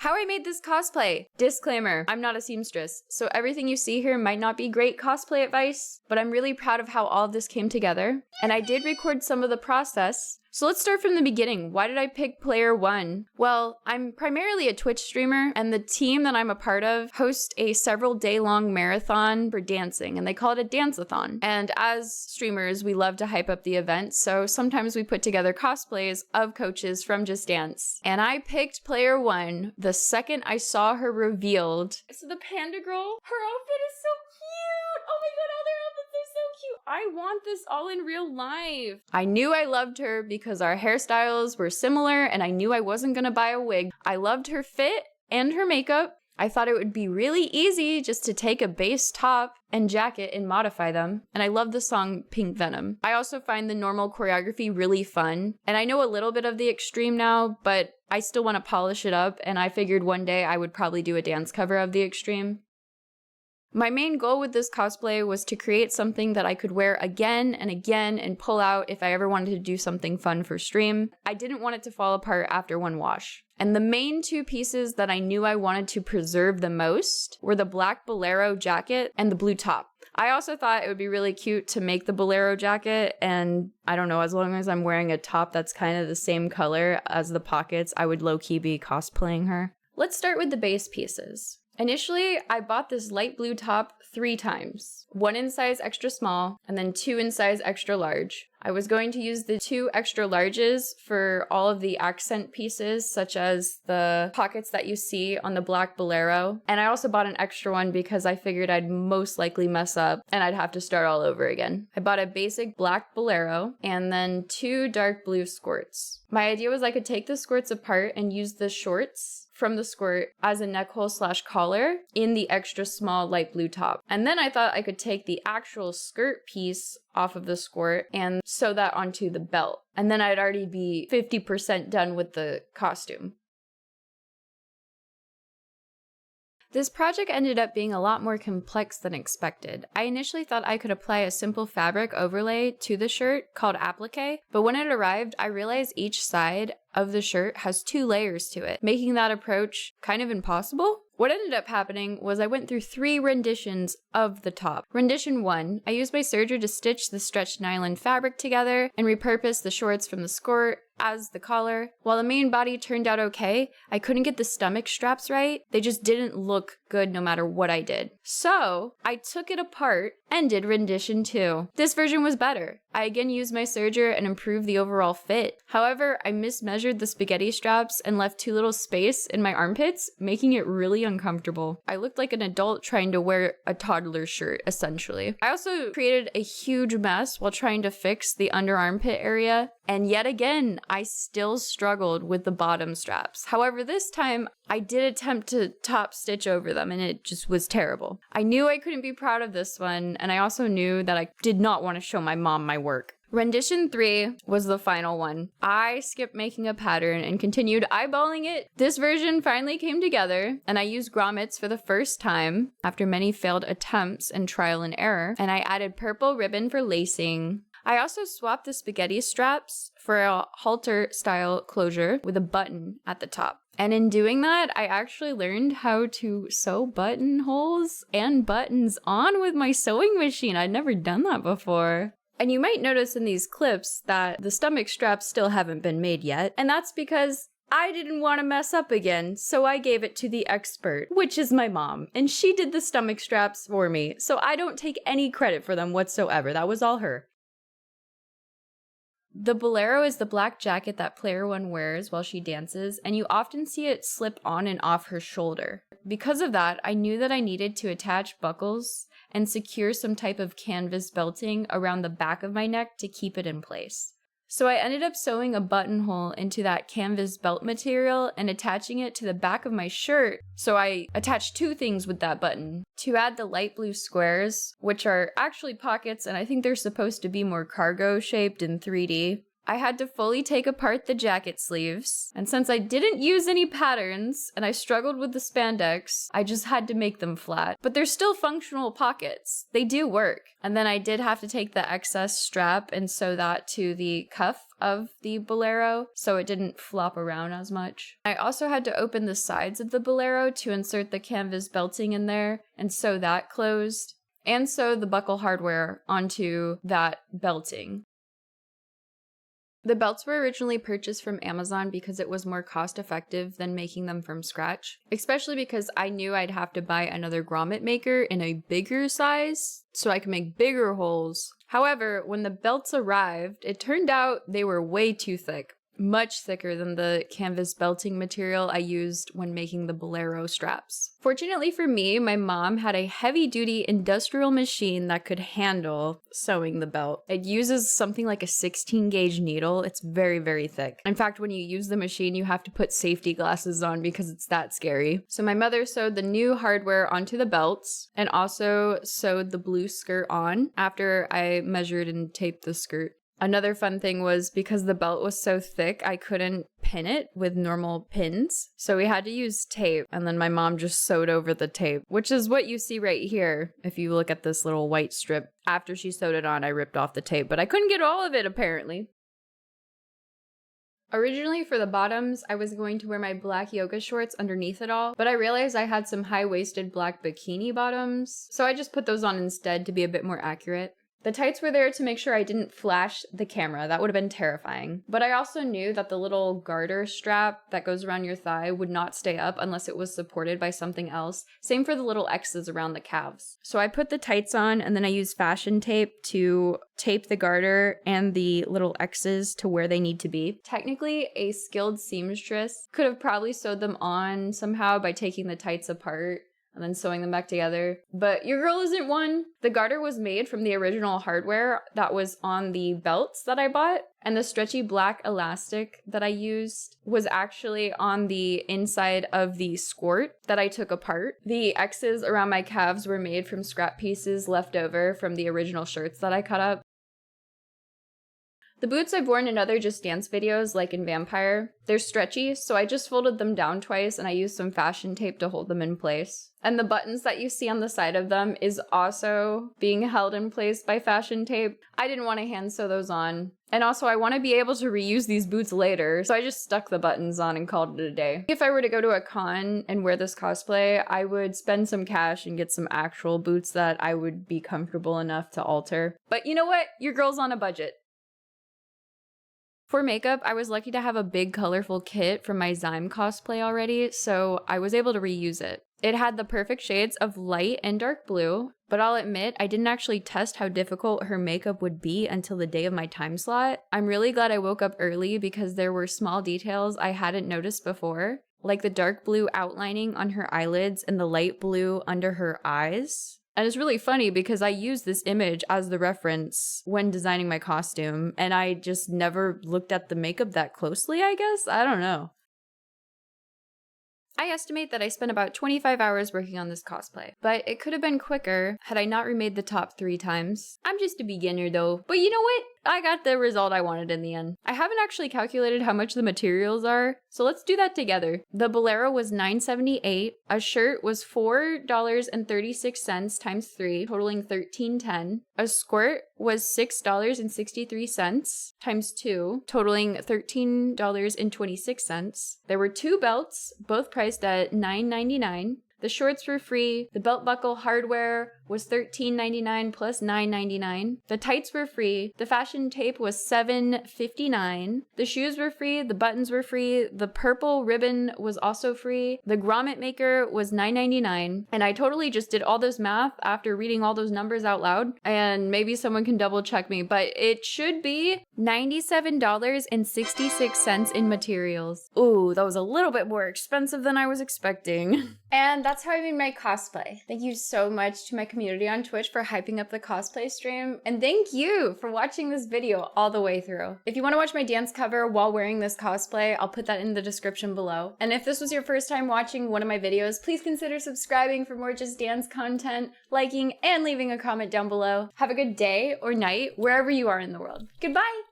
How I made this cosplay. Disclaimer, I'm not a seamstress, so everything you see here might not be great cosplay advice, but I'm really proud of how all of this came together. And I did record some of the process. So let's start from the beginning. Why did I pick player 1? Well, I'm primarily a Twitch streamer, and the team that I'm a part of hosts a several day-long marathon for dancing, and they call it a dance-a-thon. And as streamers, we love to hype up the event, so sometimes we put together cosplays of coaches from Just Dance. And I picked player 1 the second I saw her revealed. So the panda girl, her outfit is so cute! Oh my god, all their outfits are so cute! I want this all in real life. I knew I loved her because our hairstyles were similar and I knew I wasn't gonna buy a wig. I loved her fit and her makeup. I thought it would be really easy just to take a base top and jacket and modify them. And I love the song Pink Venom. I also find the normal choreography really fun. And I know a little bit of the extreme now, but I still want to polish it up. And I figured one day I would probably do a dance cover of the extreme. My main goal with this cosplay was to create something that I could wear again and pull out if I ever wanted to do something fun for stream. I didn't want it to fall apart after one wash. And the main two pieces that I knew I wanted to preserve the most were the black Bolero jacket and the blue top. I also thought it would be really cute to make the Bolero jacket, and I don't know, as long as I'm wearing a top that's kind of the same color as the pockets, I would low-key be cosplaying her. Let's start with the base pieces. Initially, I bought this light blue top 3 times. 1 in size extra small, and then 2 in size extra large. I was going to use the 2 extra larges for all of the accent pieces, such as the pockets that you see on the black Bolero. And I also bought an extra one because I figured I'd most likely mess up and I'd have to start all over again. I bought a basic black Bolero and then 2 dark blue skirts. My idea was I could take the skirts apart and use the shorts from the skirt as a neck hole / collar in the extra small light blue top. And then I thought I could take the actual skirt piece off of the skirt and sew that onto the belt. And then I'd already be 50% done with the costume. This project ended up being a lot more complex than expected. I initially thought I could apply a simple fabric overlay to the shirt called applique, but when it arrived, I realized each side of the shirt has 2 layers to it, making that approach kind of impossible. What ended up happening was I went through 3 renditions of the top. Rendition 1, I used my serger to stitch the stretched nylon fabric together and repurpose the shorts from the skirt as the collar. While the main body turned out okay, I couldn't get the stomach straps right. They just didn't look good no matter what I did. So I took it apart and did rendition 2. This version was better. I again used my serger and improved the overall fit. However, I mismeasured the spaghetti straps and left too little space in my armpits, making it really uncomfortable. I looked like an adult trying to wear a toddler shirt, essentially. I also created a huge mess while trying to fix the under armpit area, and yet again, I still struggled with the bottom straps. However, this time, I did attempt to top stitch over them, and it just was terrible. I knew I couldn't be proud of this one, and I also knew that I did not want to show my mom my work. Rendition 3 was the final one. I skipped making a pattern and continued eyeballing it. This version finally came together, and I used grommets for the first time after many failed attempts and trial and error, and I added purple ribbon for lacing. I also swapped the spaghetti straps for a halter-style closure with a button at the top. And in doing that, I actually learned how to sew buttonholes and buttons on with my sewing machine. I'd never done that before. And you might notice in these clips that the stomach straps still haven't been made yet, and that's because I didn't want to mess up again, so I gave it to the expert, which is my mom, and she did the stomach straps for me, so I don't take any credit for them whatsoever. That was all her. The Bolero is the black jacket that player 1 wears while she dances, and you often see it slip on and off her shoulder. Because of that, I knew that I needed to attach buckles and secure some type of canvas belting around the back of my neck to keep it in place. So I ended up sewing a buttonhole into that canvas belt material and attaching it to the back of my shirt. So I attached 2 things with that button. To add the light blue squares, which are actually pockets, and I think they're supposed to be more cargo shaped in 3D. I had to fully take apart the jacket sleeves, and since I didn't use any patterns and I struggled with the spandex, I just had to make them flat. But they're still functional pockets. They do work. And then I did have to take the excess strap and sew that to the cuff of the Bolero so it didn't flop around as much. I also had to open the sides of the Bolero to insert the canvas belting in there and sew that closed, and sew the buckle hardware onto that belting. The belts were originally purchased from Amazon because it was more cost effective than making them from scratch, especially because I knew I'd have to buy another grommet maker in a bigger size so I could make bigger holes. However, when the belts arrived, it turned out they were way too thick. Much thicker than the canvas belting material I used when making the Bolero straps. Fortunately for me, my mom had a heavy-duty industrial machine that could handle sewing the belt. It uses something like a 16-gauge needle. It's very, very thick. In fact, when you use the machine, you have to put safety glasses on because it's that scary. So my mother sewed the new hardware onto the belts and also sewed the blue skirt on after I measured and taped the skirt. Another fun thing was because the belt was so thick, I couldn't pin it with normal pins. So we had to use tape, and then my mom just sewed over the tape, which is what you see right here. If you look at this little white strip, after she sewed it on, I ripped off the tape, but I couldn't get all of it apparently. Originally for the bottoms, I was going to wear my black yoga shorts underneath it all, but I realized I had some high-waisted black bikini bottoms, so I just put those on instead to be a bit more accurate. The tights were there to make sure I didn't flash the camera. That would have been terrifying. But I also knew that the little garter strap that goes around your thigh would not stay up unless it was supported by something else. Same for the little X's around the calves. So I put the tights on and then I used fashion tape to tape the garter and the little X's to where they need to be. Technically, a skilled seamstress could have probably sewed them on somehow by taking the tights apart and then sewing them back together. But your girl isn't one. The garter was made from the original hardware that was on the belts that I bought, and the stretchy black elastic that I used was actually on the inside of the skirt that I took apart. The X's around my calves were made from scrap pieces left over from the original shirts that I cut up. The boots I've worn in other Just Dance videos, like in Vampire, they're stretchy, so I just folded them down twice and I used some fashion tape to hold them in place. And the buttons that you see on the side of them is also being held in place by fashion tape. I didn't want to hand sew those on. And also I want to be able to reuse these boots later, so I just stuck the buttons on and called it a day. If I were to go to a con and wear this cosplay, I would spend some cash and get some actual boots that I would be comfortable enough to alter. But you know what? Your girl's on a budget. For makeup, I was lucky to have a big colorful kit from my Zyme cosplay already, so I was able to reuse it. It had the perfect shades of light and dark blue, but I'll admit I didn't actually test how difficult her makeup would be until the day of my time slot. I'm really glad I woke up early because there were small details I hadn't noticed before, like the dark blue outlining on her eyelids and the light blue under her eyes. And it's really funny because I used this image as the reference when designing my costume, and I just never looked at the makeup that closely, I guess? I don't know. I estimate that I spent about 25 hours working on this cosplay, but it could have been quicker had I not remade the top 3 times. I'm just a beginner though, but you know what? I got the result I wanted in the end. I haven't actually calculated how much the materials are, so let's do that together. The Bolero was $9.78, a shirt was $4.36 times 3, totaling $13.10. A skirt was $6.63 times 2, totaling $13.26. There were 2 belts, both priced at $9.99. The shorts were free. The belt buckle hardware was $13.99 plus $9.99. The tights were free. The fashion tape was $7.59. The shoes were free. The buttons were free. The purple ribbon was also free. The grommet maker was $9.99. And I totally just did all this math after reading all those numbers out loud. And maybe someone can double check me, but it should be $97.66 in materials. Ooh, that was a little bit more expensive than I was expecting. And that's how I made my cosplay. Thank you so much to my community on Twitch for hyping up the cosplay stream. And thank you for watching this video all the way through. If you want to watch my dance cover while wearing this cosplay, I'll put that in the description below. And if this was your first time watching one of my videos, please consider subscribing for more Just Dance content, liking, and leaving a comment down below. Have a good day or night wherever you are in the world. Goodbye!